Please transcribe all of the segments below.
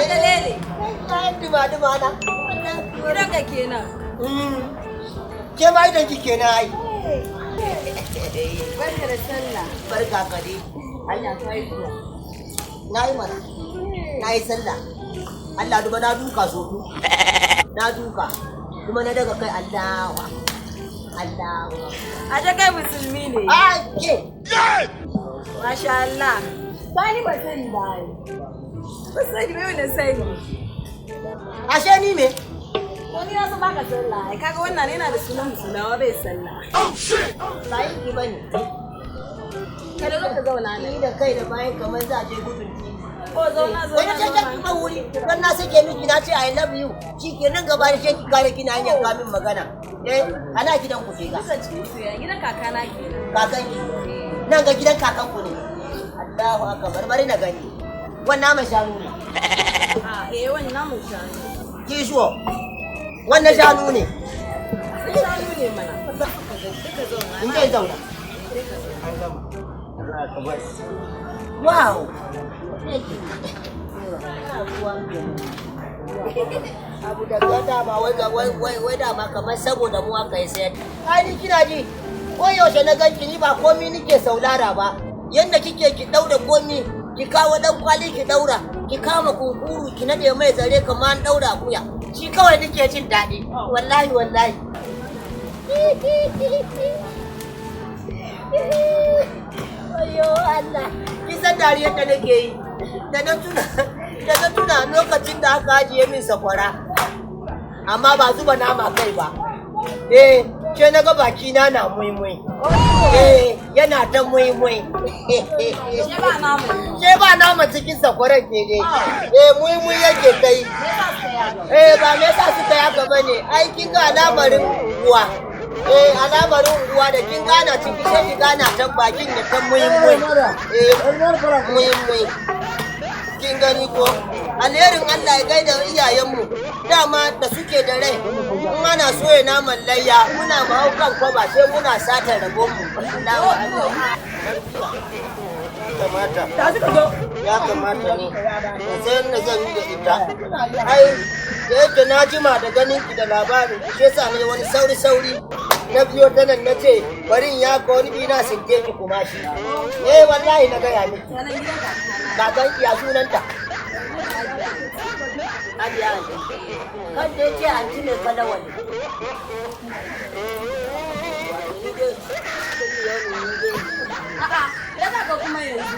Lele. Ai duma na. Gidan ka kenan. Ke ma idan ki kenan ai. Barka da sallah. Barka ka dai. Allah ka yi zuwa. Na yi mana. Na yi sallah. Allah duba na duka so du. Na duka. Kuma na daga kai Allahu. Allahu. A ta kai musulmi ne. Ai ke. Masha Allah. Sani ba sani ba ai. Ba sani ba wani sani. Ashe ni me? Wani ya san baka sallah. Ai kaga wannan yana da sunan musulmawa bai sallah. Oh shit. Ba yi bane. Kada zo ka zauna ne. Ni da kai da bayan kamar za a je gudun ki. Ko zauna Wani cancan kuma wuri. Dan na sake miki na ce I love you. Shikenan gaba da shi ki kare kina hanyar kamin magana. Ana gidan ku ce ga. Kusan cikin su ya gidan kakana kenan. Kakan ki. Nan ga gidan kakan ku ne. Allahu akbar bari na gani. Wannan naman shanu ne. Wannan naman shanu. Kishuwa. Wannan shanu ne. Shanu ne mana. Duka zauna. In dai zauna. An gama. Allah akbar. Wow. Abu da dama wai dama kamar saboda mu aka yi sayar. Ai ni kina ji ko yaushe na ganki ni ba komi nike saulara ba. Yanda kike ki daura komi ki kawo dan kwali ki daura ki kama kunkuru ki nade mai zare kamar an daura akuya. Shi kawai nike jin daɗi. Wallahi wallahi. Ayo Allah. Kisan dariyar da nake yi. Da na tuna lokacin da aka ajiye min sakwara. Amma ba zuba nama kai ba. Ke na ga baki na muimui. Yana ta muimui. Ke ba nama cikin sakwaran ke dai. Muimui yake kai. Ba me yasa suka yi haka bane. Ai kin ga alamarin ruwa. Alamarin ruwa da kin gana ciki sai ki gana ta bakin da ta muimui. Muimui. Kin gani ko alherin Allah ya gaida iyayenmu dama da suke da rai in ana soya naman layya muna mahaukan kwaba sai muna sata rabon mu ya kamata ne sai na zan yi da ita ai da yadda na jima da ganin ki da labarin shi yasa ne wani sauri na biyo ta nan na ce bari ya ka wani bina sinke ki kuma shi wallahi na gaya miki kakan iya sunanta Hajiya kan da yake an ci ne kalawal Ya ka kuma yanzu.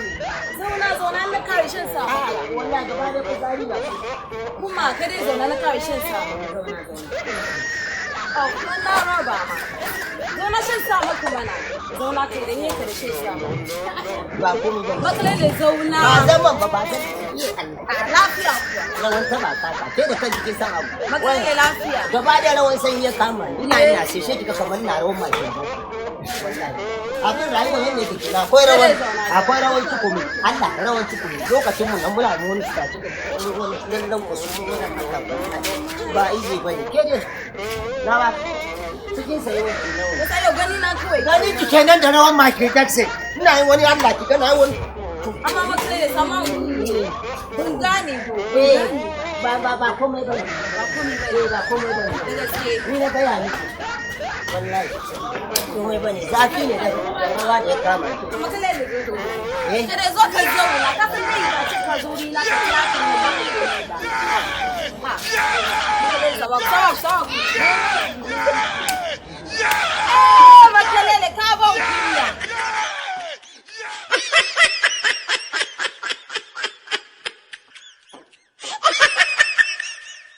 Zauna na kare shan sa. Wallahi gaba da fitsari ba. Kuma ka dai zauna na kare shan sa. Kuma na raba ma. Zauna shan sa maka mana. Zauna kai da yake da shan sa. Ba komai ba. Matsalar da zauna. Ba zaman ba zan yi lafiya. Rawan ta ba kaka. Ke da kanki kin san abu. Matsalar lafiya. Gaba da rawan sanyi ya kama ni. Ina sai kika kamar na rawan mashin ba. Abin rayuwa yadda yake kira akwai rawan tukumi Allah rawan tukumi lokacin mu nan muna da wani tsaci da wani lallan wasu ba izi bane ke dai rawa cikin sayo ki nawa ka sayo gani na kawai gani ki kenan da rawan maki taxi ina yin wani Allah ki kana wani amma matsala sama kun gane ko ba komai bane ba komai bane da gaske ni na gaya miki wallahi komai bane zafi ne da rawa da ya kama matsala da ke da zo ka zauna ka san dai ba ce ka zo ni na ka